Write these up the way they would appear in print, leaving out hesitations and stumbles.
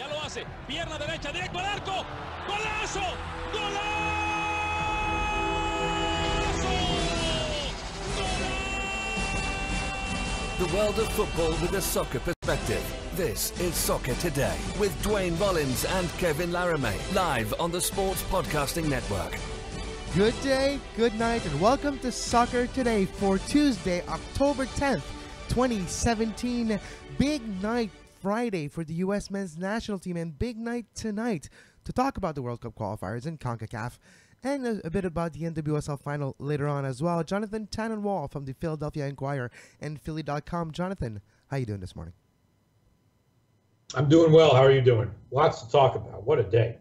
Ya lo hace. Pierna derecha, directo al arco. ¡Golazo! ¡Golazo! The world of football with a soccer perspective. This is Soccer Today with Duane, Rollins and Kevin Laramee, live on the Sports Podcasting Network. Good day, good night, and welcome to Soccer Today for Tuesday, October 10th, 2017. Big night Friday for the U.S. men's national team, and big night tonight to talk about the World Cup qualifiers in CONCACAF and a bit about the NWSL final later on as well. Jonathan Tannenwald from the Philadelphia Inquirer and Philly.com. Jonathan, how you doing this morning? I'm doing well. How are you doing? Lots to talk about. What a day.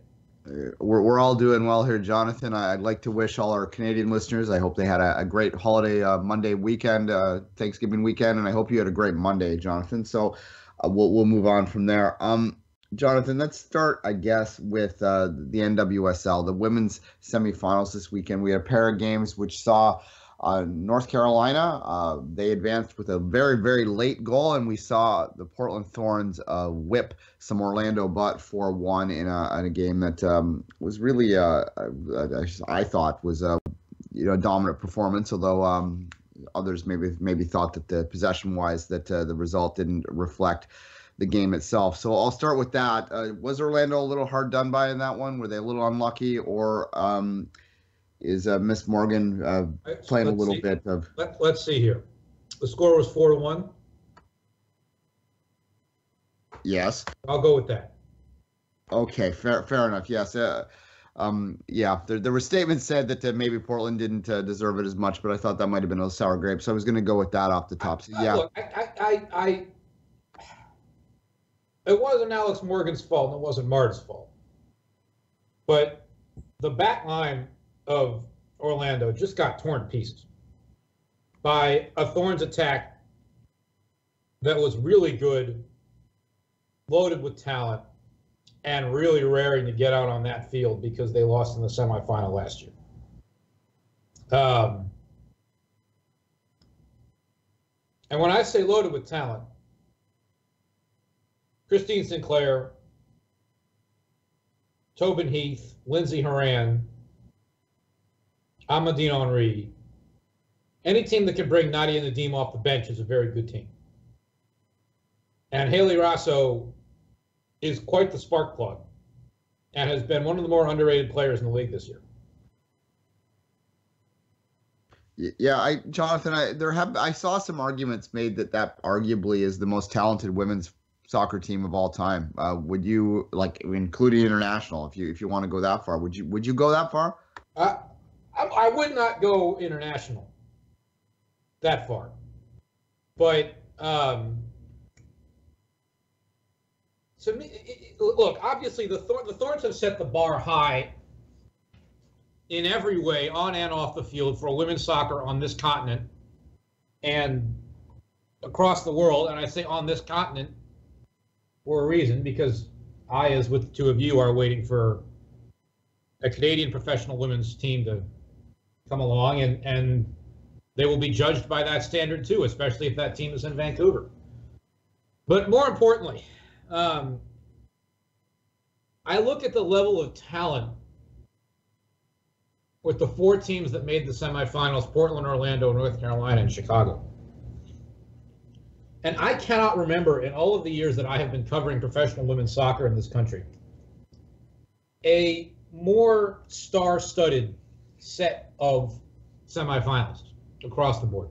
We're all doing well here, Jonathan. I'd like to wish all our Canadian listeners, I hope they had a great holiday Monday weekend, Thanksgiving weekend, and I hope you had a great Monday, Jonathan. So we'll move on from there. Jonathan, let's start, I guess, with the NWSL, the women's semifinals this weekend. We had a pair of games which saw North Carolina. They advanced with a very, very late goal, and we saw the Portland Thorns whip some Orlando butt 4-1 in a game that was really, I thought, was a dominant performance. Although others maybe thought that the possession-wise that the result didn't reflect the game itself. So I'll start with that. Was Orlando a little hard done by in that one? Were they a little unlucky, or is Miss Morgan playing a little bit of? Let's see here. The score was 4-1. Yes. I'll go with that. Okay, fair enough. Yes. There were statements said that maybe Portland didn't deserve it as much, but I thought that might have been a sour grape. So I was going to go with that off the top. So, yeah. Look, it wasn't Alex Morgan's fault, and it wasn't Marta's fault. But the back line of Orlando just got torn to pieces by a Thorns attack that was really good, loaded with talent, and really raring to get out on that field because they lost in the semifinal last year. And when I say loaded with talent, Christine Sinclair, Tobin Heath, Lindsey Horan, Amadine Henry. Any team that can bring Nadia Nadim off the bench is a very good team. And Haley Rosso is quite the spark plug and has been one of the more underrated players in the league this year. Yeah, Jonathan, I saw some arguments made that arguably is the most talented women's soccer team of all time. Would you, like, including international, if you want to go that far, would you go that far? I would not go international that far, but to me, look, obviously the Thorns have set the bar high in every way, on and off the field, for women's soccer on this continent and across the world. And I say on this continent for a reason, because I, as with the two of you, are waiting for a Canadian professional women's team to come along, and they will be judged by that standard too, especially if that team is in Vancouver. But more importantly, I look at the level of talent with the four teams that made the semifinals: Portland, Orlando, North Carolina, and Chicago. And I cannot remember, in all of the years that I have been covering professional women's soccer in this country, a more star-studded set of semifinalists across the board.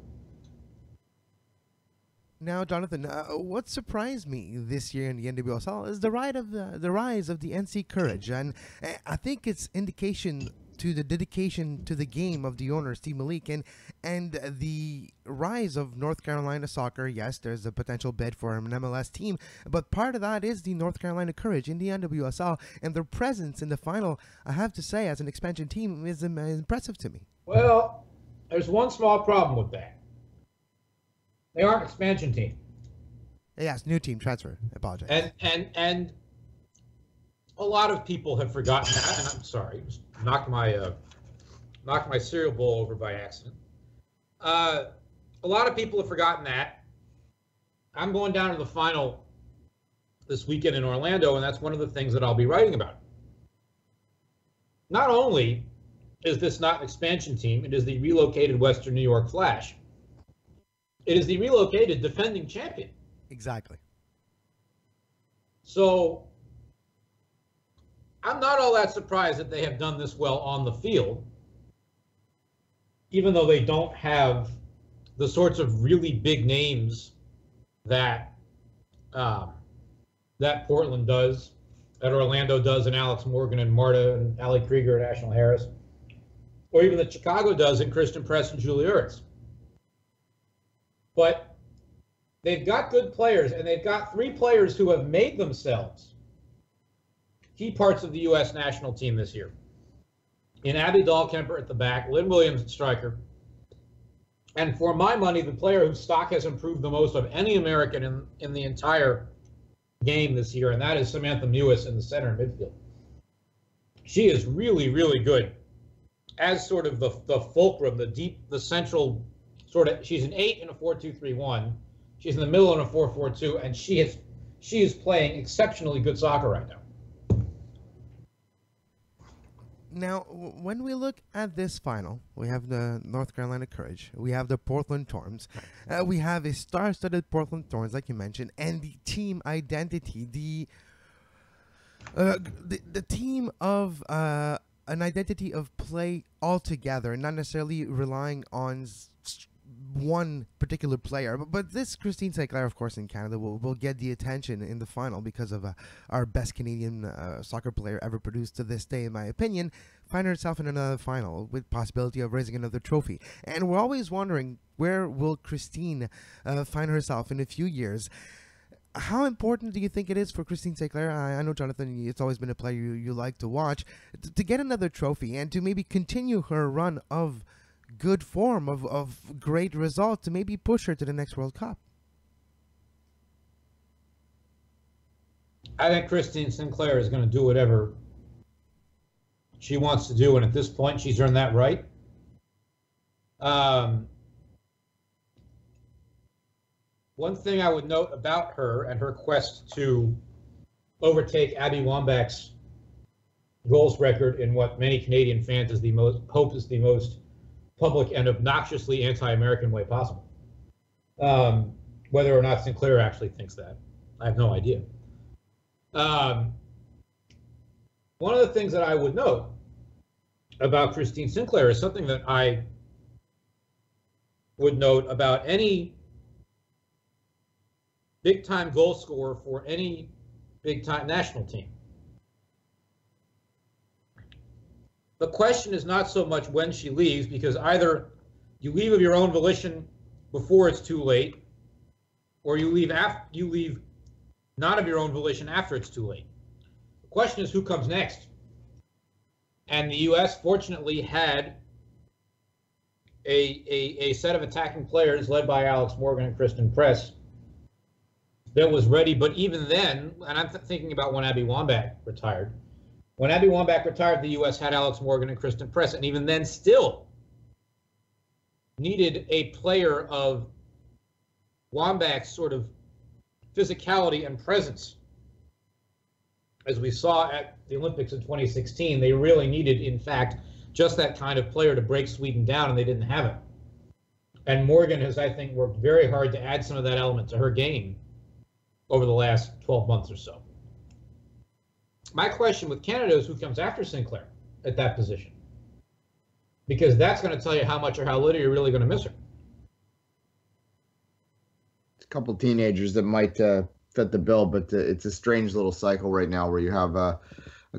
Now, Jonathan, what surprised me this year in the NWSL is the rise of the NC Courage, and I think it's indication to the dedication to the game of the owner, Steve Malik, and the rise of North Carolina soccer. Yes, there's a potential bid for an MLS team, but part of that is the North Carolina Courage in the NWSL, and their presence in the final, I have to say, as an expansion team, is impressive to me. Well, there's one small problem with that. They aren't an expansion team. Yes, new team transfer. I apologize. And a lot of people have forgotten that, and I'm sorry, knocked my cereal bowl over by accident. A lot of people have forgotten that. I'm going down to the final this weekend in Orlando, and that's one of the things that I'll be writing about. Not only is this not an expansion team, it is the relocated Western New York Flash. It is the relocated defending champion. Exactly. So I'm not all that surprised that they have done this well on the field, even though they don't have the sorts of really big names that that Portland does, that Orlando does, and Alex Morgan and Marta and Ali Krieger and Ashley Harris, or even that Chicago does in Christen Press and Julie Ertz. But they've got good players, and they've got 3 players who have made themselves key parts of the U.S. national team this year. In Abby Dahlkemper at the back, Lynn Williams at striker, and for my money, the player whose stock has improved the most of any American in the entire game this year, and that is Samantha Mewis in the center and midfield. She is really, really good as sort of the fulcrum, the central sort of. She's an 8 in a 4-2-3-1. She's in the middle in a 4-4-2, and she is playing exceptionally good soccer right now. Now, when we look at this final, we have the North Carolina Courage, we have the Portland Thorns, we have a star-studded Portland Thorns, like you mentioned, and the team identity, the team of an identity of play altogether, not necessarily relying on one particular player, but this Christine St. Clair, of course, in Canada will get the attention in the final because of our best Canadian soccer player ever produced to this day, in my opinion, find herself in another final with possibility of raising another trophy. And we're always wondering, where will Christine find herself in a few years? How important do you think it is for Christine St. Clair? I know, Jonathan, it's always been a player you like to watch, to get another trophy and to maybe continue her run of good form, of great results, to maybe push her to the next World Cup? I think Christine Sinclair is going to do whatever she wants to do, and at this point, she's earned that right. One thing I would note about her and her quest to overtake Abby Wambach's goals record in what many Canadian fans is the most public and obnoxiously anti-American way possible. Whether or not Sinclair actually thinks that, I have no idea. One of the things that I would note about Christine Sinclair is something that I would note about any big-time goal scorer for any big-time national team. The question is not so much when she leaves, because either you leave of your own volition before it's too late, or you leave not of your own volition after it's too late. The question is who comes next. And the U.S. fortunately had a set of attacking players led by Alex Morgan and Christen Press that was ready. But even then, and I'm thinking about when Abby Wambach retired. When Abby Wambach retired, the U.S. had Alex Morgan and Christen Press, and even then still needed a player of Wambach's sort of physicality and presence. As we saw at the Olympics in 2016, they really needed, in fact, just that kind of player to break Sweden down, and they didn't have it. And Morgan has, I think, worked very hard to add some of that element to her game over the last 12 months or so. My question with Canada is who comes after Sinclair at that position, because that's going to tell you how much or how little you're really going to miss her. A couple teenagers that might fit the bill, but it's a strange little cycle right now where you have a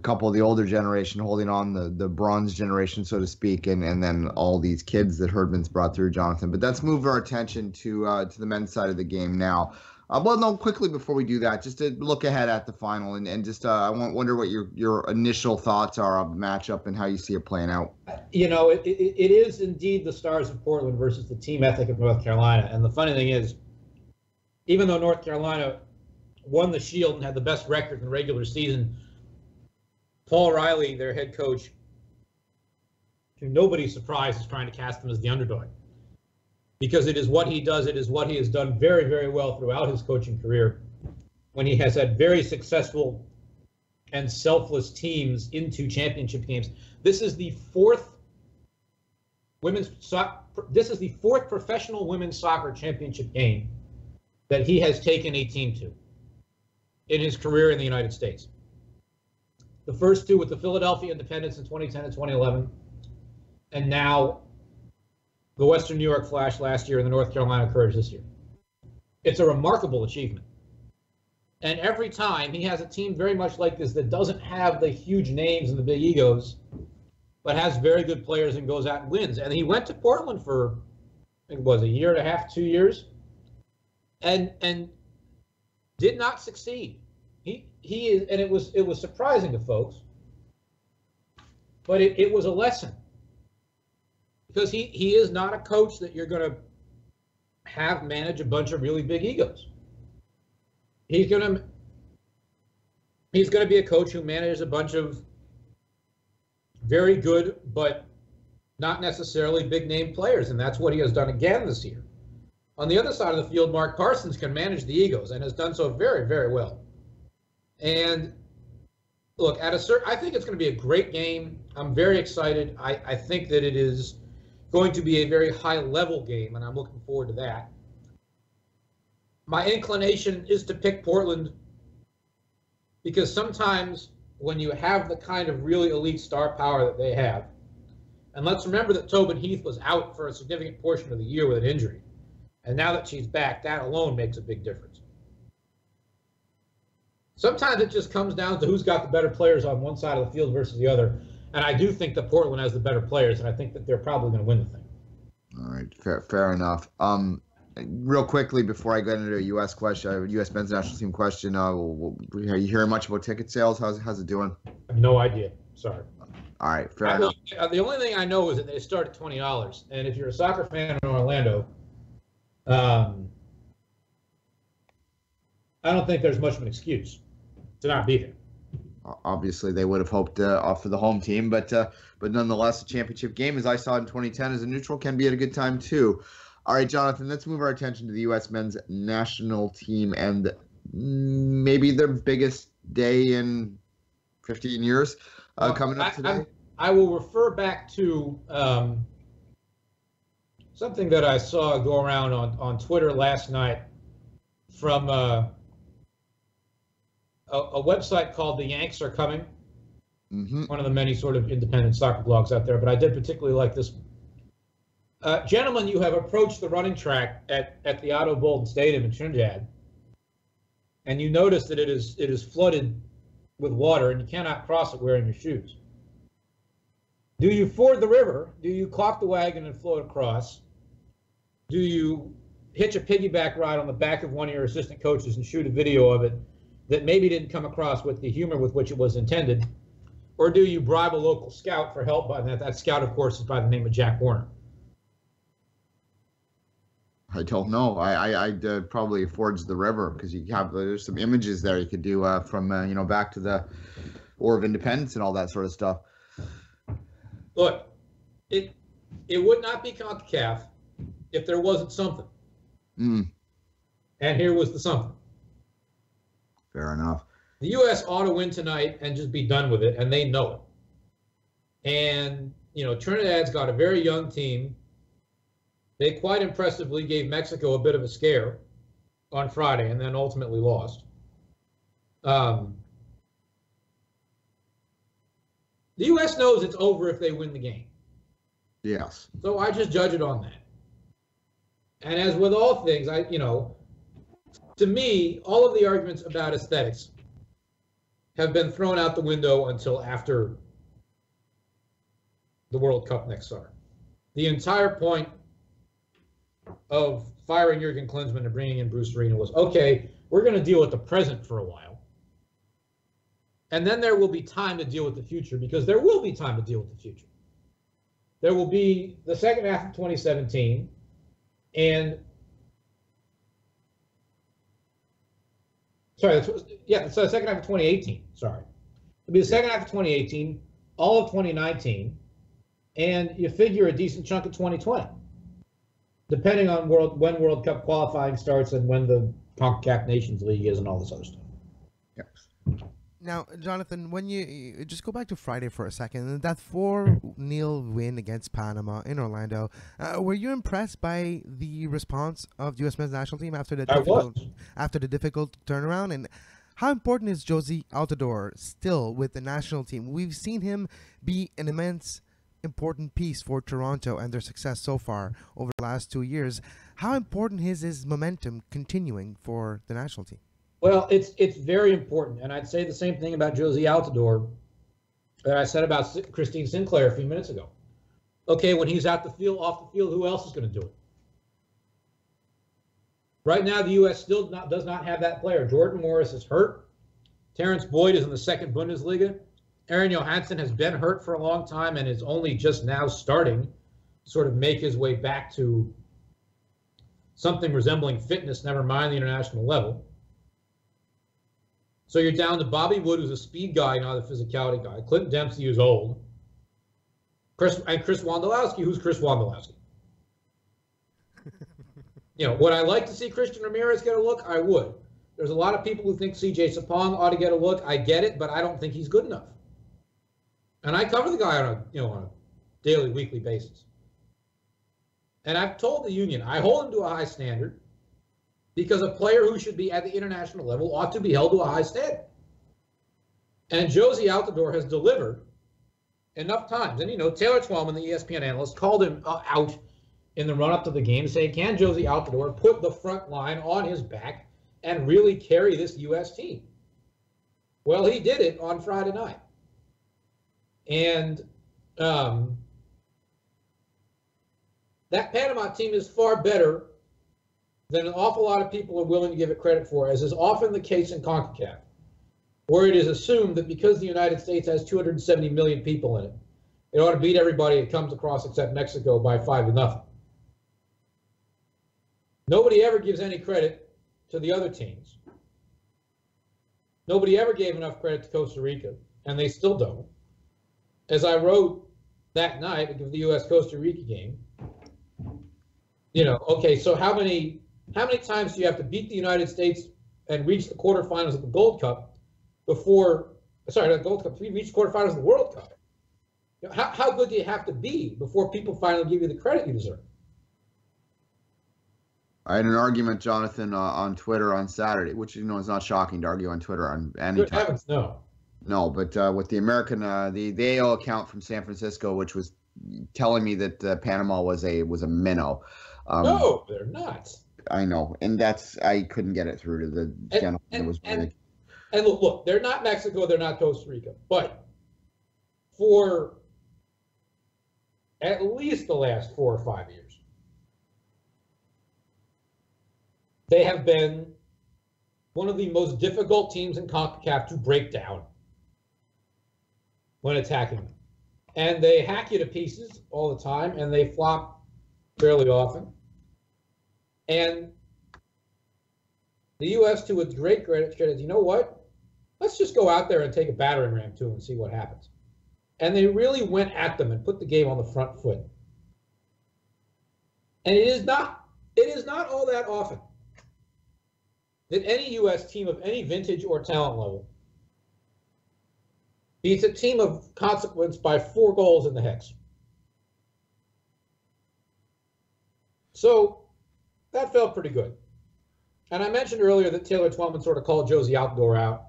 couple of the older generation holding on, the bronze generation, so to speak, and then all these kids that Herdman's brought through, Jonathan. But let's move our attention to the men's side of the game now. Well, no, quickly before we do that, just to look ahead at the final, and just I wonder what your initial thoughts are of the matchup and how you see it playing out. You know, it is indeed the Stars of Portland versus the team ethic of North Carolina. And the funny thing is, even though North Carolina won the Shield and had the best record in the regular season, Paul Riley, their head coach, to nobody's surprise, is trying to cast them as the underdog. Because it is what he does, it is what he has done very, very well throughout his coaching career. when he has had very successful and selfless teams into championship games. This is the fourth professional women's soccer championship game that he has taken a team to in his career in the United States. The first two with the Philadelphia Independence in 2010 and 2011, and now the Western New York Flash last year and the North Carolina Courage this year. It's a remarkable achievement. And every time he has a team very much like this that doesn't have the huge names and the big egos, but has very good players and goes out and wins. And he went to Portland for, I think it was a year and a half, 2 years, and did not succeed. He is, and it was surprising to folks, but it was a lesson, because he is not a coach that you're going to have manage a bunch of really big egos. He's going to be a coach who manages a bunch of very good but not necessarily big name players, and that's what he has done again this year. On the other side of the field, Mark Parsons can manage the egos and has done so very, very well. And look, I think it's going to be a great game. I'm very excited. I think that it is going to be a very high-level game, and I'm looking forward to that. My inclination is to pick Portland because sometimes when you have the kind of really elite star power that they have, and let's remember that Tobin Heath was out for a significant portion of the year with an injury, and now that she's back, that alone makes a big difference. Sometimes it just comes down to who's got the better players on one side of the field versus the other, and I do think that Portland has the better players, and I think that they're probably going to win the thing. All right, fair enough. Real quickly before I get into a U.S. question, U.S. men's national team question, are you hearing much about ticket sales? How's it doing? I have no idea. Sorry. All right, fair enough. The only thing I know is that they start at $20, and if you're a soccer fan in Orlando, I don't think there's much of an excuse to not be there. Obviously, they would have hoped for the home team, but nonetheless, a championship game, as I saw in 2010, as a neutral, can be at a good time too. All right, Jonathan, let's move our attention to the U.S. men's national team and maybe their biggest day in 15 years coming up today. I will refer back to something that I saw go around on Twitter last night from a website called The Yanks Are Coming, one of the many sort of independent soccer blogs out there, but I did particularly like this one. Gentlemen, you have approached the running track at the Otto Bolden Stadium in Trinidad, and you notice that it is flooded with water and you cannot cross it wearing your shoes. Do you ford the river? Do you caulk the wagon and float across? Do you hitch a piggyback ride on the back of one of your assistant coaches and shoot a video of it that maybe didn't come across with the humor with which it was intended? Or do you bribe a local scout for help? By that scout, of course, is by the name of Jack Warner. I don't know. I'd probably forge the river because there's some images there you could do from back to the War of Independence and all that sort of stuff. Look, it would not be CONCACAF if there wasn't something. And here was the something. Fair enough. The U.S. ought to win tonight and just be done with it, and they know it. And, Trinidad's got a very young team. They quite impressively gave Mexico a bit of a scare on Friday and then ultimately lost. The U.S. knows it's over if they win the game. Yes. So I just judge it on that. And as with all things, to me, all of the arguments about aesthetics have been thrown out the window until after the World Cup next summer. The entire point of firing Jurgen Klinsmann and bringing in Bruce Arena was, okay, we're going to deal with the present for a while. And then there will be time to deal with the future, because there will be time to deal with the future. There will be the second half of 2017 and the second half of 2018, It'll be the second half of 2018, all of 2019, and you figure a decent chunk of 2020, depending on when World Cup qualifying starts and when the CONCACAF Nations League is and all this other stuff. Yep. Now, Jonathan, when you just go back to Friday for a second, that 4-0 win against Panama in Orlando, were you impressed by the response of the U.S. men's national team after the difficult turnaround? And how important is Josie Altidore still with the national team? We've seen him be an immense important piece for Toronto and their success so far over the last 2 years. How important is his momentum continuing for the national team? Well, it's very important, and I'd say the same thing about Josie Altidore that I said about Christine Sinclair a few minutes ago. Okay, when he's off the field, who else is going to do it? Right now, the U.S. still does not have that player. Jordan Morris is hurt. Terrence Boyd is in the second Bundesliga. Aaron Johansson has been hurt for a long time and is only just now starting to sort of make his way back to something resembling fitness, never mind the international level. So you're down to Bobby Wood, who's a speed guy, not a physicality guy. Clinton Dempsey, who's old. Chris Wondolowski, who's Chris Wondolowski. Would I like to see Christian Ramirez get a look? I would. There's a lot of people who think CJ Sapong ought to get a look. I get it, but I don't think he's good enough. And I cover the guy on a daily, weekly basis. And I've told the union, I hold him to a high standard, because a player who should be at the international level ought to be held to a high standard. And Josie Altidore has delivered enough times. And, Taylor Twellman, the ESPN analyst, called him out in the run-up to the game, saying, can Josie Altidore put the front line on his back and really carry this U.S. team? Well, he did it on Friday night. And that Panama team is far better than an awful lot of people are willing to give it credit for, as is often the case in CONCACAF, where it is assumed that because the United States has 270 million people in it, it ought to beat everybody it comes across except Mexico by 5-0. Nobody ever gives any credit to the other teams. Nobody ever gave enough credit to Costa Rica, and they still don't. As I wrote that night of the U.S.-Costa Rica game, okay, so how many times do you have to beat the United States and reach the quarterfinals of the Gold Cup before, sorry, not the Gold Cup, reach the quarterfinals of the World Cup? How good do you have to be before people finally give you the credit you deserve? I had an argument, Jonathan, on Twitter on Saturday, which, is not shocking to argue on Twitter on any time. Good heavens, no. No, but with the American, the AO account from San Francisco, which was telling me that Panama was a minnow. No, they're not. I know, and I couldn't get it through to the gentleman that was winning. And look, they're not Mexico, they're not Costa Rica, but for at least the last 4 or 5 years, they have been one of the most difficult teams in CONCACAF to break down when attacking them. And they hack you to pieces all the time, and they flop fairly often. And the U.S., to its great credit, said, you know what? Let's just go out there and take a battering ram to them and see what happens. And they really went at them and put the game on the front foot. And it is not all that often that any U.S. team of any vintage or talent level beats a team of consequence by 4 goals in the hex. So that felt pretty good. And I mentioned earlier that Taylor Twellman sort of called Josie Altidore out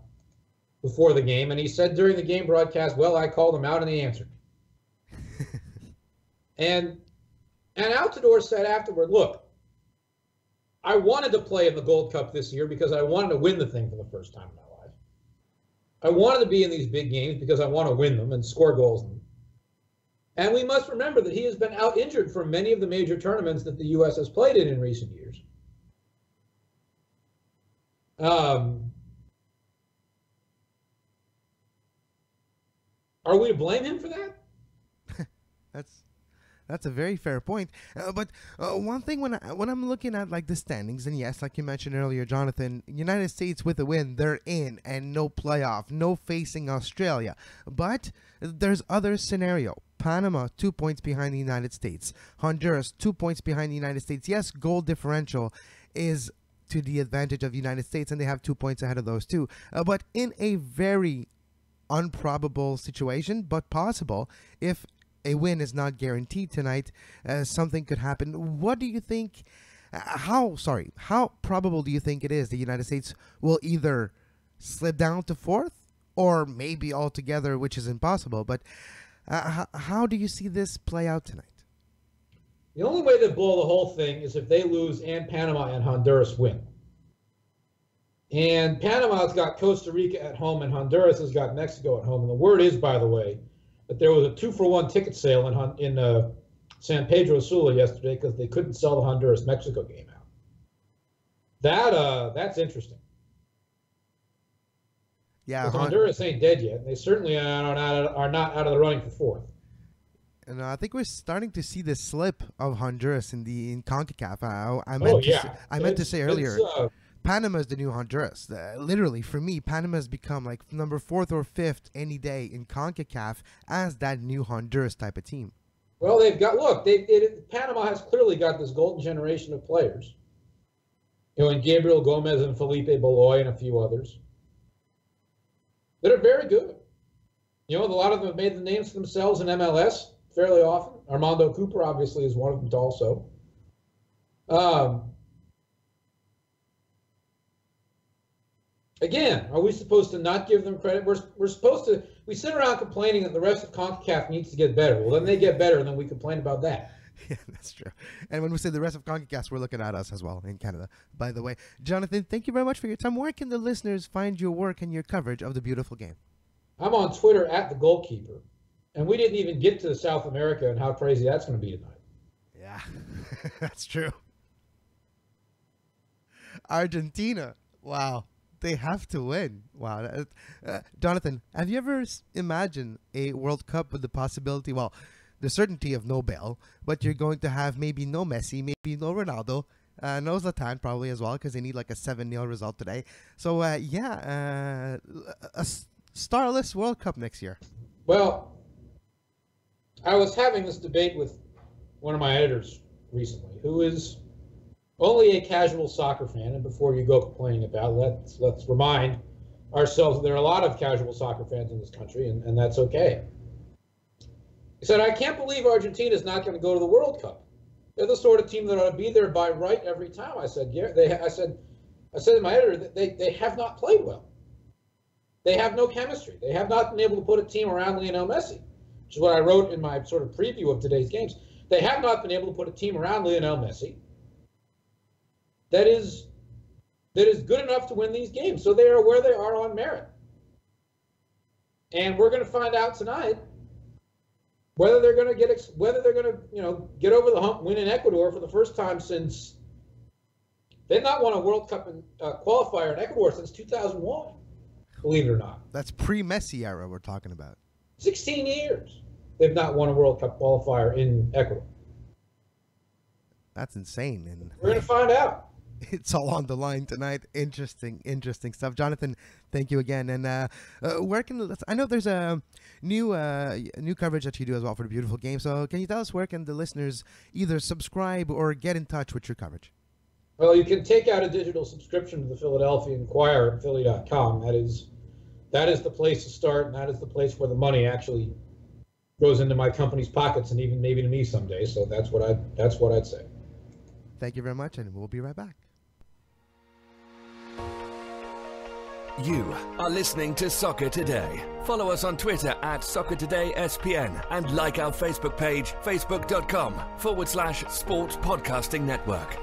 before the game, and he said during the game broadcast, well, I called him out and he answered. and Altidore said afterward, look, I wanted to play in the Gold Cup this year because I wanted to win the thing for the first time in my life. I wanted to be in these big games because I want to win them and score goals in them. And we must remember that he has been out injured for many of the major tournaments that the U.S. has played in recent years. Are we to blame him for that? That's a very fair point. But one thing when I'm looking at like the standings, and yes, like you mentioned earlier, Jonathan, United States with a win, they're in, and no playoff, no facing Australia. But there's other scenario. Panama 2 points behind the United States. Honduras 2 points behind the United States. Yes, goal differential is to the advantage of the United States, and they have 2 points ahead of those two. But in a very improbable situation, but possible, if a win is not guaranteed tonight, something could happen. What do you think? How probable do you think it is the United States will either slip down to fourth or maybe altogether, which is impossible? But how do you see this play out tonight? The only way they blow the whole thing is if they lose and Panama and Honduras win. And Panama's got Costa Rica at home and Honduras has got Mexico at home. And the word is, by the way, that there was a 2-for-1 ticket sale in San Pedro Sula yesterday because they couldn't sell the Honduras-Mexico game out. That's interesting. Yeah, Honduras ain't dead yet. They certainly are not out of the running for fourth. And I think we're starting to see the slip of Honduras in CONCACAF. I meant to say earlier, Panama is the new Honduras. Literally, for me, Panama has become like number 4th or 5th any day in CONCACAF as that new Honduras type of team. Well, Panama has clearly got this golden generation of players. And Gabriel Gomez and Felipe Baloy and a few others that are very good. A lot of them have made the names for themselves in MLS fairly often. Armando Cooper obviously is one of them also. Again, are we supposed to not give them credit? We're supposed to. We sit around complaining that the rest of CONCACAF needs to get better. Well, then they get better, and then we complain about that. Yeah, that's true. And when we say the rest of CONCACAF, we're looking at us as well in Canada, by the way. Jonathan, thank you very much for your time. Where can the listeners find your work and your coverage of the beautiful game? I'm on Twitter at the goalkeeper. And we didn't even get to South America and how crazy that's going to be tonight. Yeah, that's true. Argentina. Wow. They have to win. Wow. Jonathan, have you ever imagined a World Cup with the possibility, the certainty of no Bale, but you're going to have maybe no Messi, maybe no Ronaldo, no Zlatan probably as well, because they need like a 7-0 result today. So, a starless World Cup next year. Well, I was having this debate with one of my editors recently, who is only a casual soccer fan. And before you go complaining about it, let's remind ourselves that there are a lot of casual soccer fans in this country, and that's okay. He said, I can't believe Argentina's not going to go to the World Cup. They're the sort of team that ought to be there by right every time. I said, yeah. I said to my editor that they have not played well. They have no chemistry. They have not been able to put a team around Lionel Messi, which is what I wrote in my sort of preview of today's games. They have not been able to put a team around Lionel Messi that is good enough to win these games. So they are where they are on merit. And we're going to find out tonight whether they're going to get over the hump, win in Ecuador for the first time since they've not won a World Cup qualifier in Ecuador since 2001. Believe it or not. That's pre-Messi era we're talking about. 16 years they've not won a World Cup qualifier in Ecuador. That's insane. And we're going to find out. It's all on the line tonight. Interesting stuff. Jonathan, thank you again. And where can I know there's a new coverage that you do as well for the beautiful game. So can you tell us where can the listeners either subscribe or get in touch with your coverage? Well, you can take out a digital subscription to the Philadelphia Inquirer at Philly.com. That is the place to start, and that is the place where the money actually goes into my company's pockets and even maybe to me someday. So that's what I'd say. Thank you very much, and we'll be right back. You are listening to Soccer Today. Follow us on Twitter at SoccerTodaySPN and like our Facebook page, facebook.com/Sports Podcasting Network.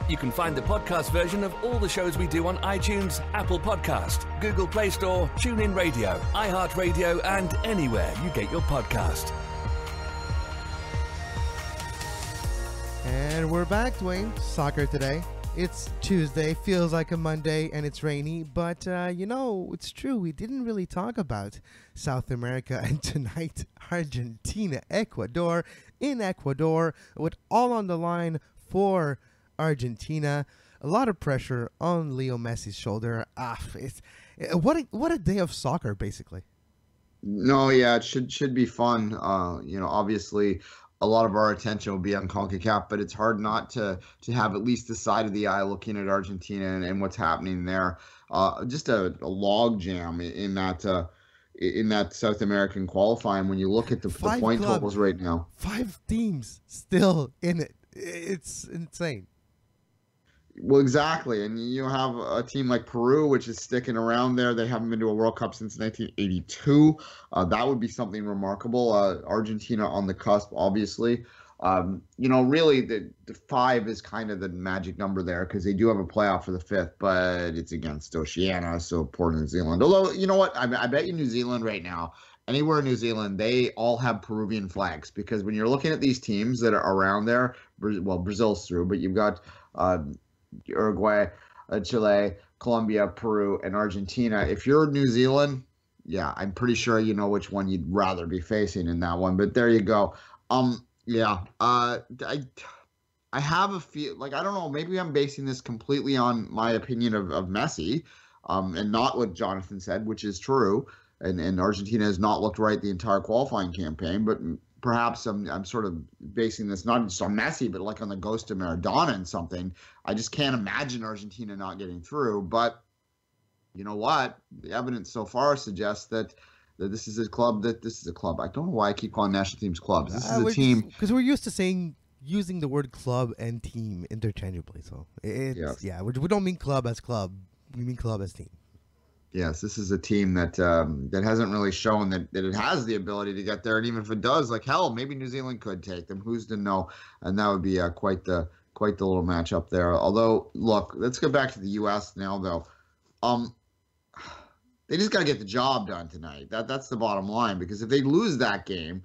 You can find the podcast version of all the shows we do on iTunes, Apple Podcast, Google Play Store, TuneIn Radio, iHeartRadio, and anywhere you get your podcast. And we're back, Duane. Soccer Today. It's Tuesday, feels like a Monday, and it's rainy, but it's true. We didn't really talk about South America, and tonight, Argentina, Ecuador, in Ecuador, with all on the line for Argentina. A lot of pressure on Leo Messi's shoulder. What a day of soccer, basically. No, yeah, it should be fun. Obviously, a lot of our attention will be on CONCACAF, but it's hard not to have at least the side of the eye looking at Argentina and what's happening there. Just a log jam in that South American qualifying. When you look at the point totals right now, 5 teams still in it. It's insane. Well, exactly. And you have a team like Peru, which is sticking around there. They haven't been to a World Cup since 1982. That would be something remarkable. Argentina on the cusp, obviously. Really, the 5 is kind of the magic number there because they do have a playoff for the 5th, but it's against Oceania, so poor New Zealand. Although, you know what? I bet you New Zealand right now, anywhere in New Zealand, they all have Peruvian flags because when you're looking at these teams that are around there, well, Brazil's through, but you've got Uruguay, Chile, Colombia, Peru, and Argentina. If you're New Zealand, yeah, I'm pretty sure you know which one you'd rather be facing in that one. But there you go. I have a feel like I don't know. Maybe I'm basing this completely on my opinion of Messi, and not what Jonathan said, which is true. And Argentina has not looked right the entire qualifying campaign, but perhaps I'm sort of basing this not just on Messi, but like on the ghost of Maradona and something. I just can't imagine Argentina not getting through. But you know what? The evidence so far suggests that this is a club. I don't know why I keep calling national teams clubs. This is a team. Because we're used to using the word club and team interchangeably. So we don't mean club as club. We mean club as team. Yes, this is a team that hasn't really shown that it has the ability to get there, and even if it does, like hell, maybe New Zealand could take them. Who's to know? And that would be quite the little matchup there. Although, look, let's go back to the U.S. now, though. They just got to get the job done tonight. That's the bottom line, because if they lose that game,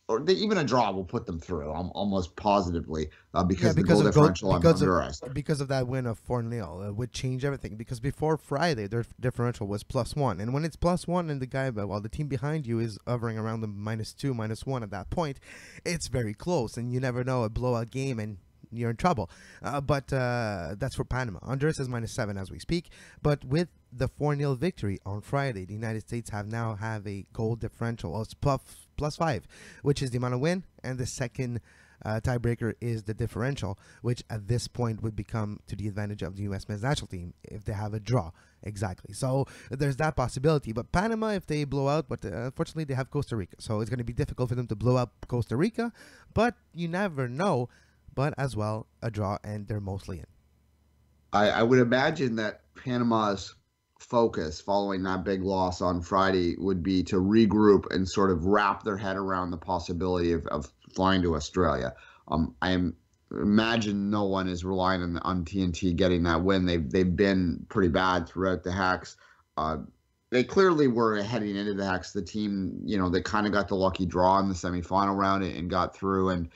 or even a draw will put them through, almost positively, because the goal differential on Honduras. Because of that win of 4-0, it would change everything. Because before Friday, their differential was +1. And when it's +1 and the team behind you is hovering around the -2, -1 at that point, it's very close. And you never know, a blowout game and you're in trouble. But that's for Panama. Honduras is -7 as we speak. But with the 4-0 victory on Friday, the United States now have a goal differential of +5, which is the amount of win, and the second tiebreaker is the differential, which at this point would become to the advantage of the U.S. men's national team if they have a draw. Exactly. So there's that possibility. But Panama, if they blow out, but unfortunately they have Costa Rica, so it's going to be difficult for them to blow out Costa Rica. But you never know. But as well, a draw, and they're mostly in. I would imagine that Panama's focus following that big loss on Friday would be to regroup and sort of wrap their head around the possibility of flying to Australia. I imagine no one is relying on TNT getting that win. They've been pretty bad throughout the Hacks. They clearly were heading into the Hacks, the team, that kind of got the lucky draw in the semifinal round and got through, and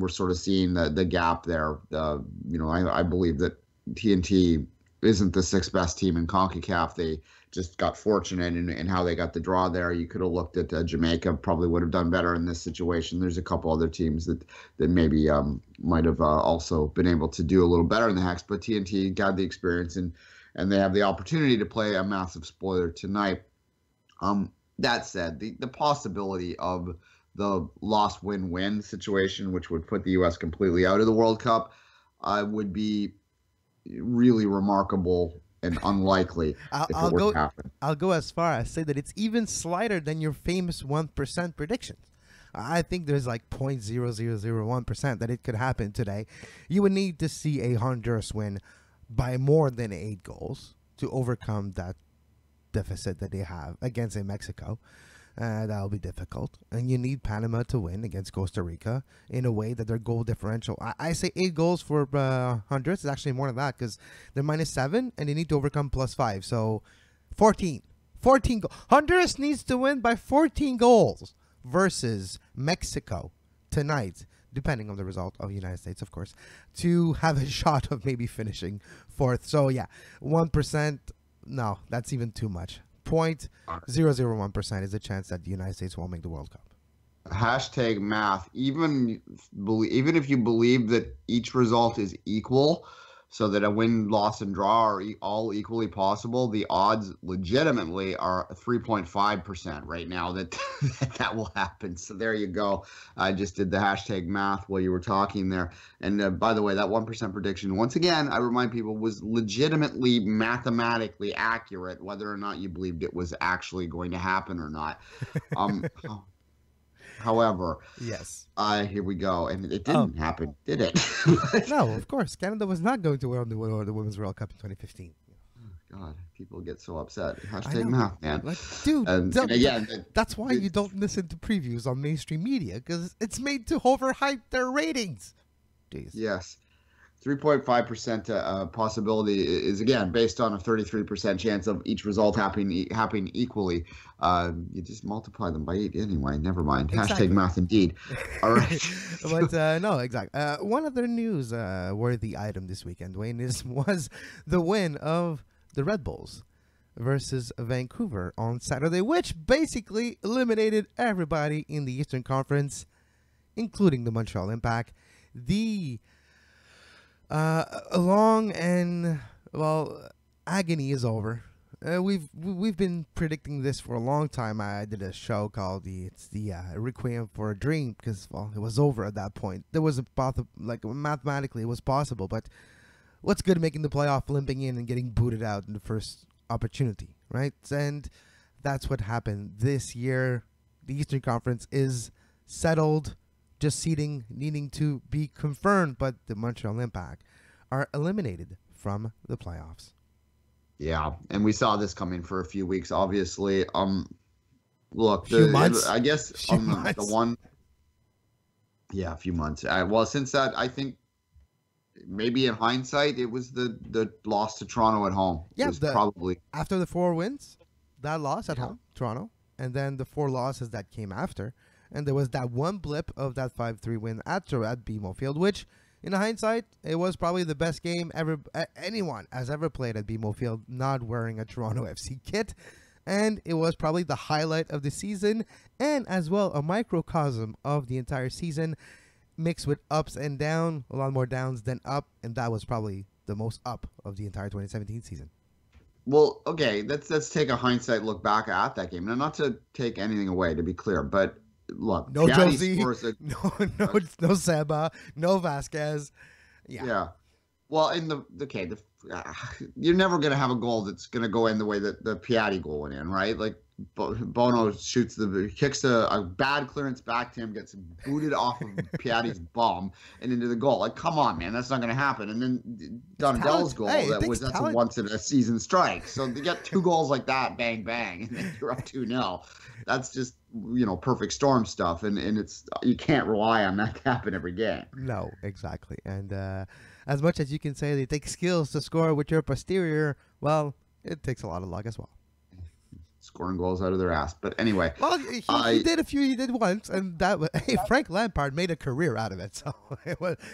we're sort of seeing the gap there. I believe that TNT isn't the 6th best team in CONCACAF. They just got fortunate in how they got the draw there. You could have looked at Jamaica, probably would have done better in this situation. There's a couple other teams that maybe might have also been able to do a little better in the Hacks, but TNT got the experience and they have the opportunity to play a massive spoiler tonight. That said, the possibility of the loss win-win situation, which would put the U.S. completely out of the World Cup, would be really remarkable and unlikely if it were to happen. I'll go as far as say that it's even slighter than your famous 1% predictions. I think there's like 0.0001% that it could happen today. You would need to see a Honduras win by more than 8 goals to overcome that deficit that they have against Mexico. That'll be difficult. And you need Panama to win against Costa Rica in a way that their goal differential, I say 8 goals for Honduras. It's actually more than that because they're -7 and they need to overcome +5. So 14 goals. Honduras needs to win by 14 goals versus Mexico tonight, depending on the result of the United States, of course, to have a shot of maybe finishing 4th. So, yeah, 1%, no, that's even too much. 0.001% is the chance that the United States won't make the World Cup. #math. Even if you believe that each result is equal, so that a win, loss, and draw are all equally possible. The odds legitimately are 3.5% right now that that will happen. So there you go. I just did the hashtag math while you were talking there. And by the way, that 1% prediction, once again, I remind people, was legitimately mathematically accurate, whether or not you believed it was actually going to happen or not. However, yes. Here we go. And it didn't happen, did it? No, of course. Canada was not going to win the Women's World Cup in 2015. God, people get so upset. Hashtag math, man. Like, dude, and again, that's why you don't listen to previews on mainstream media, because it's made to overhype their ratings. Jeez. Yes. 3.5% possibility is, again, based on a 33% chance of each result happening equally. You just multiply them by 8 anyway. Never mind. Exactly. Hashtag math indeed. All right. But no, exactly. One other news-worthy item this weekend, Duane, was the win of the Red Bulls versus Vancouver on Saturday, which basically eliminated everybody in the Eastern Conference, including the Montreal Impact. The long and agony is over. We've been predicting this for a long time. I did a show called the Requiem for a Dream, because it was over at that point. There was mathematically it was possible, but what's good making the playoff, limping in and getting booted out in the first opportunity, right? And that's what happened this year. The Eastern Conference is settled. Just seeding needing to be confirmed, but the Montreal Impact are eliminated from the playoffs. Yeah, and we saw this coming for a few weeks, obviously. Look, few months. I guess few months. The one. Yeah, a few months. Well, since that, I think maybe in hindsight, it was the loss to Toronto at home. Yeah, it was probably after the 4 wins, that loss at home, Toronto, and then the 4 losses that came after. And there was that one blip of that 5-3 win at BMO Field, which, in hindsight, it was probably the best game anyone has ever played at BMO Field, not wearing a Toronto FC kit. And it was probably the highlight of the season, and as well a microcosm of the entire season, mixed with ups and downs, a lot more downs than up, and that was probably the most up of the entire 2017 season. Well, okay, let's take a hindsight look back at that game. Now, not to take anything away, to be clear, but look, no Josie, no Seba, no Vasquez. Yeah. Well, in you're never going to have a goal that's going to go in the way that the Piatti goal went in, right? Like Bono kicks a bad clearance back to him, gets booted off of Piatti's bum and into the goal. Like, come on, man, that's not going to happen. And then Donatel's goal, that's a once in a season strike. So you get 2 goals like that, bang bang, and then you're up 2-0. That's just perfect storm stuff, and it's you can't rely on that to happen every game. No, exactly. And as much as you can say they take skills to score with your posterior, well, it takes a lot of luck as well. Scoring goals out of their ass, but anyway. Well, he did a few. He did once, and Frank Lampard made a career out of it. So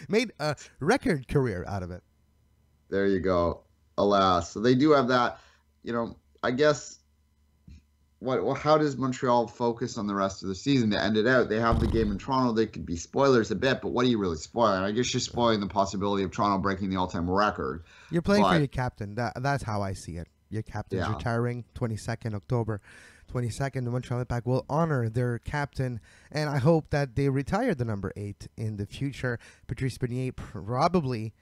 made a record career out of it. There you go. Alas, so they do have that. I guess. How does Montreal focus on the rest of the season to end it out? They have the game in Toronto. They could be spoilers a bit, but what are you really spoiling? I guess you're spoiling the possibility of Toronto breaking the all-time record. You're playing for your captain. That's how I see it. Your captain's retiring 22nd October. 22nd, the Montreal Impact will honor their captain, and I hope that they retire the number 8 in the future. Patrice Bernier, probably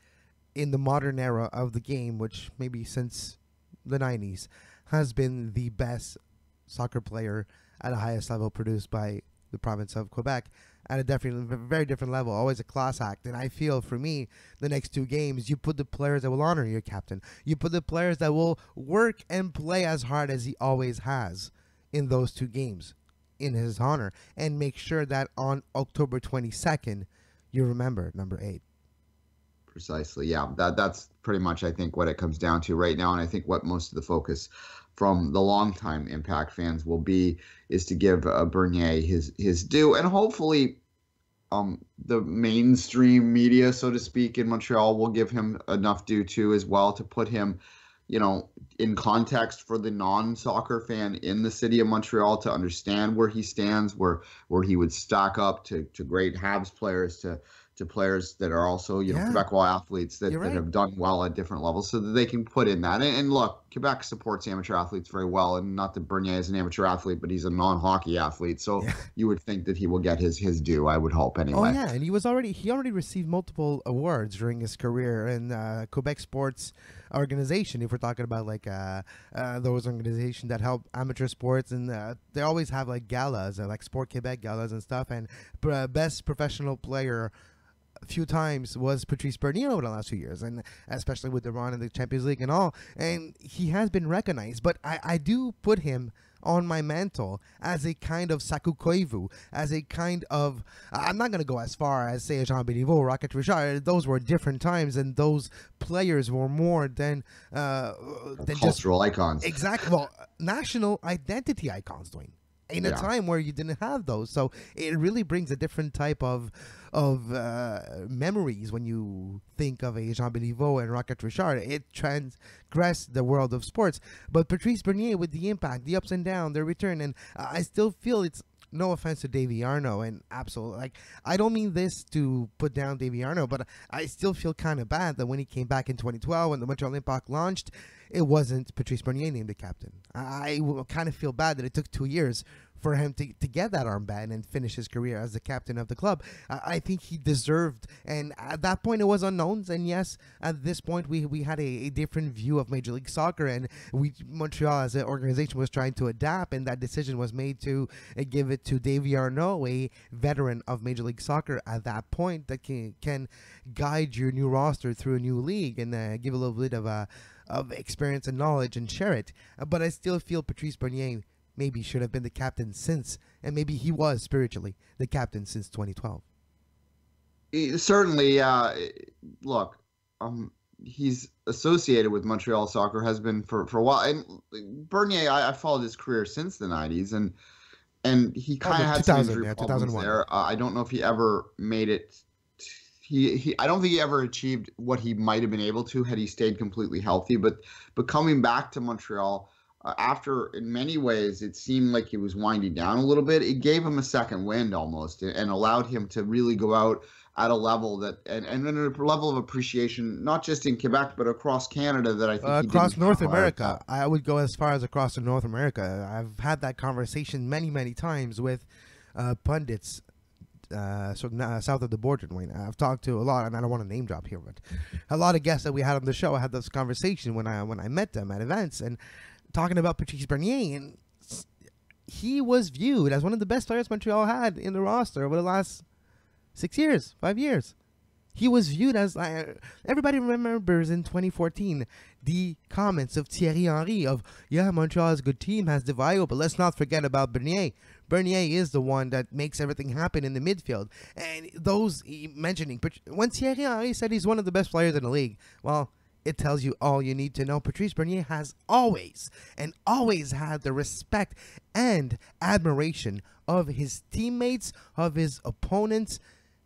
in the modern era of the game, which maybe since the 90s, has been the best soccer player at the highest level produced by the province of Quebec at a very different level, always a class act. And I feel, for me, the next 2 games, you put the players that will honor your captain. You put the players that will work and play as hard as he always has in those 2 games in his honor, and make sure that on October 22nd, you remember number 8. Precisely, yeah. That's pretty much, I think, what it comes down to right now, and I think what most of the focus from the longtime Impact fans will be is to give Bernier his due, and hopefully the mainstream media, so to speak, in Montreal will give him enough due too as well to put him, in context for the non-soccer fan in the city of Montreal to understand where he stands, where he would stack up to great Habs players, to to players that are also, Quebecois athletes that have done well at different levels so that they can put in that. And look, Quebec supports amateur athletes very well, and not that Bernier is an amateur athlete, but he's a non-hockey athlete. So you would think that he will get his due, I would hope anyway. Oh, yeah, and he already received multiple awards during his career in Quebec sports organization. If we're talking about like those organizations that help amateur sports, and they always have like galas, like Sport Quebec galas and stuff, and best professional player a few times was Patrice Bernier over the last 2 years, and especially with the run in the Champions League and all, and he has been recognized. But I do put him on my mantle as a kind of Saku Koivu, as a kind of, I'm not going to go as far as say Jean Béliveau, Rocket Richard. Those were different times, and those players were more than cultural icons. Exactly. Well, national identity icons, Duane. In a time where you didn't have those, so it really brings a different type of memories when you think of a Jean Béliveau and Rocket Richard. It transgressed the world of sports. But Patrice Bernier, with the impact, the ups and downs, the return, and I still feel it's, no offense to Davy Arnaud, and absolutely, like, I don't mean this to put down Davy Arnaud, but I still feel kind of bad that when he came back in 2012, when the Montreal Impact launched, it wasn't Patrice Bernier named the captain. I kind of feel bad that it took 2 years for him to get that armband and finish his career as the captain of the club. I think he deserved, and at that point it was unknowns, and yes, at this point we had a different view of Major League Soccer, and Montreal as an organization was trying to adapt, and that decision was made to give it to Davy Arnaud, a veteran of Major League Soccer at that point, that can guide your new roster through a new league and give a little bit of experience and knowledge and share it. But I still feel Patrice Bernier maybe should have been the captain since, and maybe he was spiritually the captain since 2012. Certainly, look, he's associated with Montreal soccer, has been for a while. And Bernier, I followed his career since the 90s, and he kind of had some injury problems there. I don't know if he ever made it. I don't think he ever achieved what he might have been able to had he stayed completely healthy. But coming back to Montreal, after, in many ways, it seemed like he was winding down a little bit. It gave him a second wind almost, and allowed him to really go out at a level that, and a level of appreciation, not just in Quebec, but across Canada, that I think across North America. I would go as far as across North America. I've had that conversation many, many times with pundits south of the border, Duane. I've talked to a lot, and I don't want to name drop here, but a lot of guests that we had on the show. I had this conversation when I met them at events, and talking about Patrice Bernier, and he was viewed as one of the best players Montreal had in the roster over the last 5 years. He was viewed as, everybody remembers in 2014, the comments of Thierry Henry of, Montreal is a good team, has Devaio, but let's not forget about Bernier. Bernier is the one that makes everything happen in the midfield. And those mentioning, when Thierry Henry said he's one of the best players in the league, well, it tells you all you need to know. Patrice Bernier has always had the respect and admiration of his teammates, of his opponents,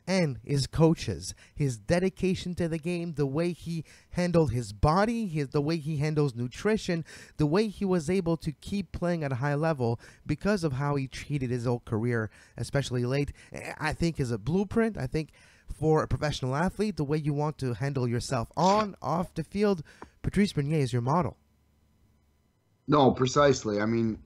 and his coaches. His dedication to the game, the way he handled his body, the way he handles nutrition, the way he was able to keep playing at a high level because of how he treated his whole career, especially late, I think is a blueprint. I think for a professional athlete, the way you want to handle yourself on, off the field, Patrice Bernier is your model. No, precisely. I mean,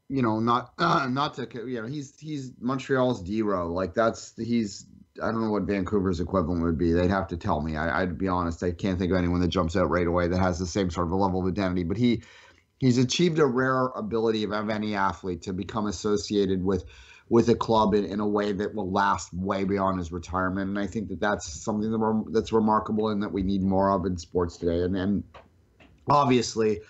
not to, he's Montreal's D-Row. Like I don't know what Vancouver's equivalent would be. They'd have to tell me. I'd be honest. I can't think of anyone that jumps out right away that has the same sort of a level of identity. But he's achieved a rare ability of any athlete to become associated with a club in a way that will last way beyond his retirement. And I think that's something that's remarkable and that we need more of in sports today. And obviously,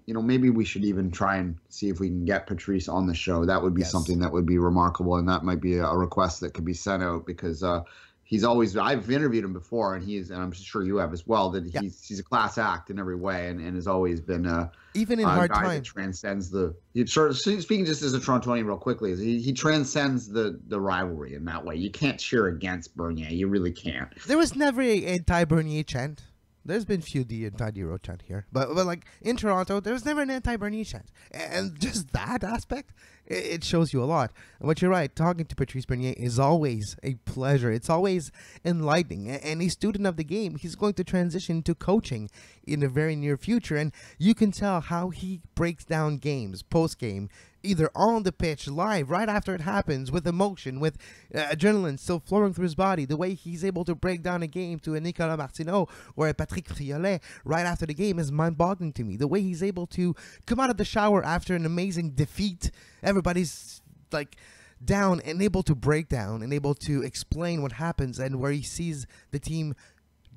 maybe we should even try and see if we can get Patrice on the show. That would be something that would be remarkable, and that might be a request that could be sent out, because I've interviewed him before, and I'm sure you have as well, that he's a class act in every way, and has always been even in hard guy times. That transcends speaking just as a Torontonian real quickly, he transcends the rivalry in that way. You can't cheer against Bernier. You really can't. There was never an anti-Bernier chant. There's been few anti-Dero chant here, but like in Toronto, there was never an anti-Bernier chant, and just that aspect It shows you a lot. But you're right, talking to Patrice Bernier is always a pleasure. It's always enlightening. And a student of the game, he's going to transition to coaching in the very near future. And you can tell how he breaks down games, post-game, either on the pitch, live, right after it happens, with emotion, with adrenaline still flowing through his body. The way he's able to break down a game to a Nicolas Martineau or a Patrick Friolet right after the game is mind-boggling to me. The way he's able to come out of the shower after an amazing defeat, everybody's like down and able to break down and able to explain what happens, and where he sees the team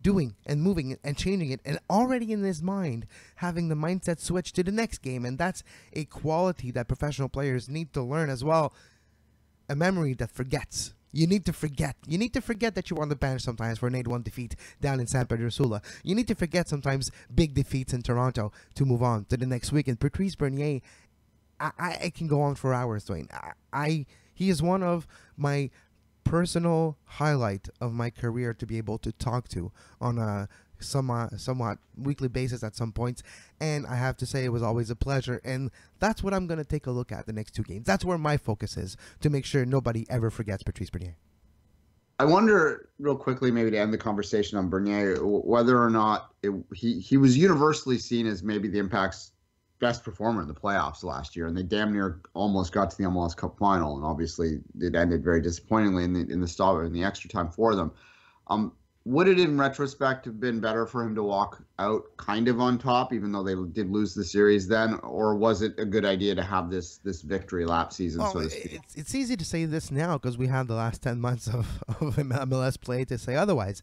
doing and moving and changing it, and already in his mind having the mindset switch to the next game. And that's a quality that professional players need to learn as well. A memory that forgets. You need to forget. You need to forget that you were on the bench sometimes for an 8-1 defeat down in San Pedro Sula. You need to forget sometimes big defeats in Toronto to move on to the next week. And Patrice Bernier, I can go on for hours, Duane. He is one of my personal highlight of my career to be able to talk to on a somewhat weekly basis at some points, and I have to say it was always a pleasure. And that's what I'm going to take a look at the next 2 games. That's where my focus is, to make sure nobody ever forgets Patrice Bernier. I wonder, real quickly, maybe to end the conversation on Bernier, whether or not he was universally seen as maybe the Impact's best performer in the playoffs last year, and they damn near almost got to the MLS Cup final, and obviously it ended very disappointingly in the extra time for them. Would it, in retrospect, have been better for him to walk out kind of on top, even though they did lose the series then, or was it a good idea to have this victory lap season, so to speak? It's easy to say this now because we have the last 10 months of MLS play to say otherwise.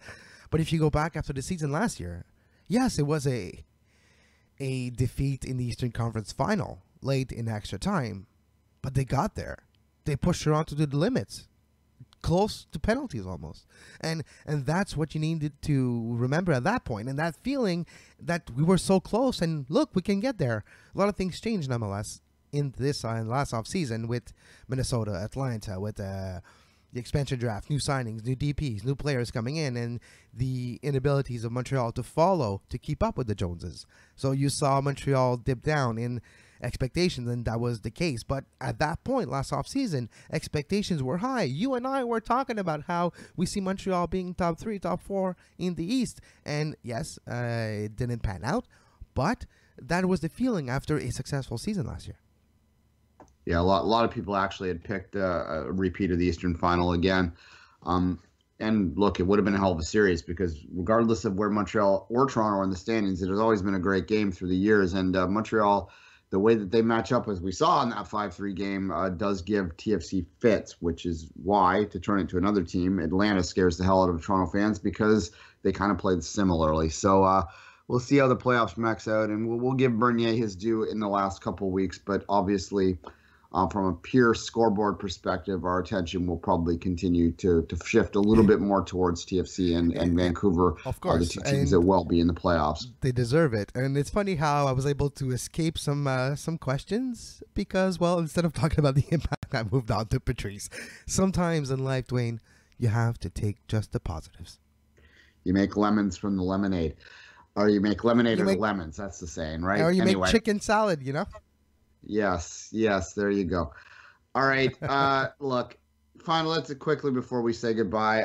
But if you go back after the season last year, yes, it was a defeat in the Eastern Conference Final late in extra time, but they got there. They pushed Toronto to the limits, close to penalties almost, and that's what you needed to remember at that point, and that feeling that we were so close, and look, we can get there. A lot of things changed in MLS in this last off season with Minnesota, Atlanta, with the expansion draft, new signings, new DPs, new players coming in, and the inabilities of Montreal to keep up with the Joneses. So you saw Montreal dip down in expectations, and that was the case. But at that point, last offseason, expectations were high. You and I were talking about how we see Montreal being top 3, top 4 in the East. And yes, it didn't pan out, but that was the feeling after a successful season last year. Yeah, a lot of people actually had picked a repeat of the Eastern Final again. And look, it would have been a hell of a series because regardless of where Montreal or Toronto are in the standings, it has always been a great game through the years. And Montreal, the way that they match up, as we saw in that 5-3 game, does give TFC fits, which is why, to turn it to another team, Atlanta scares the hell out of Toronto fans because they kind of played similarly. So we'll see how the playoffs max out, and we'll give Bernier his due in the last couple of weeks. But obviously, from a pure scoreboard perspective, our attention will probably continue to shift a little bit more towards TFC and Vancouver. Of course, the two teams that will be in the playoffs. They deserve it, and it's funny how I was able to escape some questions because, well, instead of talking about the Impact, I moved on to Patrice. Sometimes in life, Duane, you have to take just the positives. You make lemons from the lemonade, or you make lemonade out of lemons. That's the saying, right? Or you make chicken salad, you know. Yes, there you go. All right, look, finally, let's quickly before we say goodbye.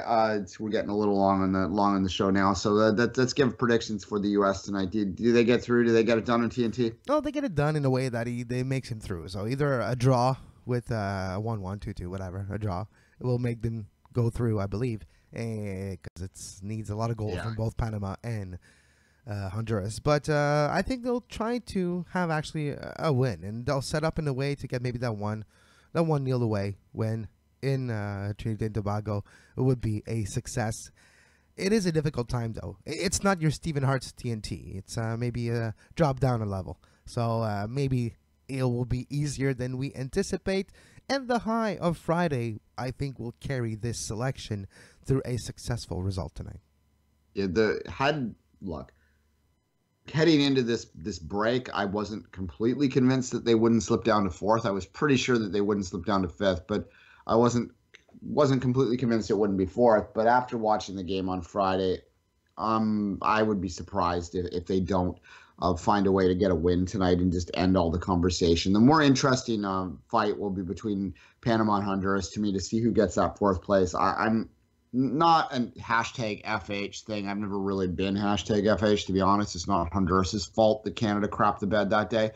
We're getting a little long on the show now, so let's give predictions for the U.S. tonight. Do they get through? Do they get it done on TNT? No, they get it done in a way that they makes him through. So either a draw with 1-1, 2-2, whatever, a draw, it will make them go through, I believe, because it needs a lot of goals from both Panama and Honduras, but I think they'll try to have actually a win, and they'll set up in a way to get maybe that 1-0 away when in Trinidad and Tobago. It would be a success. It is a difficult time though. It's not your Stephen Hart's TNT. It's maybe a drop down a level, so maybe it will be easier than we anticipate. And the high of Friday, I think, will carry this selection through a successful result tonight. Yeah, look. Heading into this break, I wasn't completely convinced that they wouldn't slip down to 4th. I was pretty sure that they wouldn't slip down to 5th, but I wasn't completely convinced it wouldn't be 4th. But after watching the game on Friday, I would be surprised if they don't. find a way to get a win tonight and just end all the conversation. The more interesting fight will be between Panama and Honduras to me, to see who gets that fourth place. I'm not a hashtag FH thing. I've never really been hashtag FH, to be honest. It's not Honduras' fault that Canada crapped the bed that day.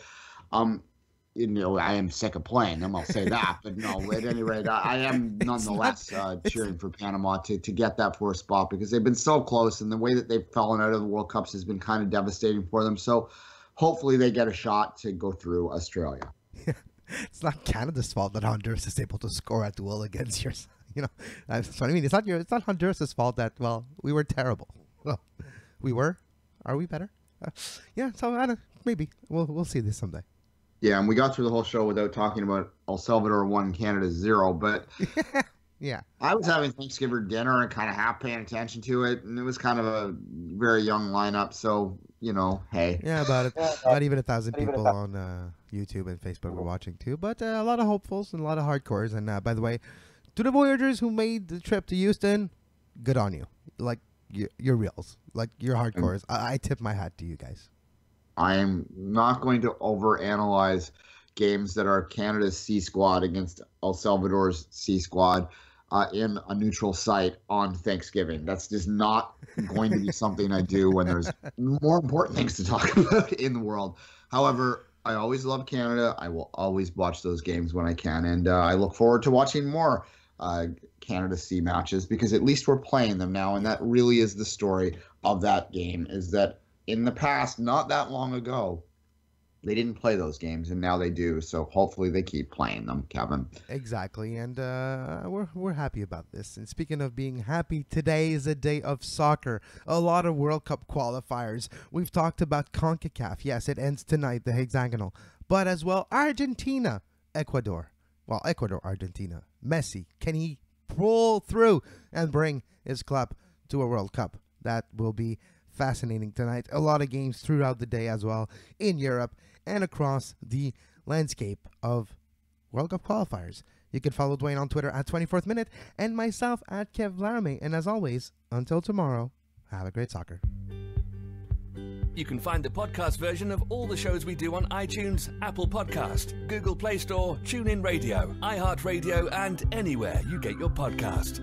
I am sick of playing them, I'll say that. But no, at any rate, I am nonetheless cheering for Panama to get that fourth spot, because they've been so close, and the way that they've fallen out of the World Cups has been kind of devastating for them. So hopefully they get a shot to go through Australia. It's not Canada's fault that Honduras is able to score at will against yours. That's what I mean. It's not Honduras' fault that, well, we were terrible. Well, we were. Are we better? Yeah. So I don't. Maybe we'll see this someday. Yeah, and we got through the whole show without talking about El Salvador 1, Canada 0, but yeah, I was having Thanksgiving dinner and kind of half paying attention to it, and it was kind of a very young lineup, so, hey. Yeah, not even 1,000 people on YouTube and Facebook were watching too, but a lot of hopefuls and a lot of hardcores. And by the way, to the Voyagers who made the trip to Houston, good on you. Like, you're reals. Like, you're hardcores. I tip my hat to you guys. I am not going to overanalyze games that are Canada's C squad against El Salvador's C squad in a neutral site on Thanksgiving. That's just not going to be something I do when there's more important things to talk about in the world. However, I always love Canada. I will always watch those games when I can, and I look forward to watching more Canada C matches, because at least we're playing them now, and that really is the story of that game, is that in the past, not that long ago, they didn't play those games, and now they do. So hopefully they keep playing them, Kevin. Exactly, and we're happy about this. And speaking of being happy, today is a day of soccer. A lot of World Cup qualifiers. We've talked about CONCACAF. Yes, it ends tonight, the hexagonal. But as well, Argentina, Ecuador. Well, Ecuador, Argentina. Messi, can he pull through and bring his club to a World Cup? That will be fascinating tonight. A lot of games throughout the day as well in Europe and across the landscape of World Cup qualifiers. You can follow Duane on Twitter at 24th Minute and myself at Kev Laramee. And as always, until tomorrow, have a great soccer. You can find the podcast version of all the shows we do on iTunes, Apple Podcast, Google Play Store, TuneIn Radio, iHeartRadio, and anywhere you get your podcast.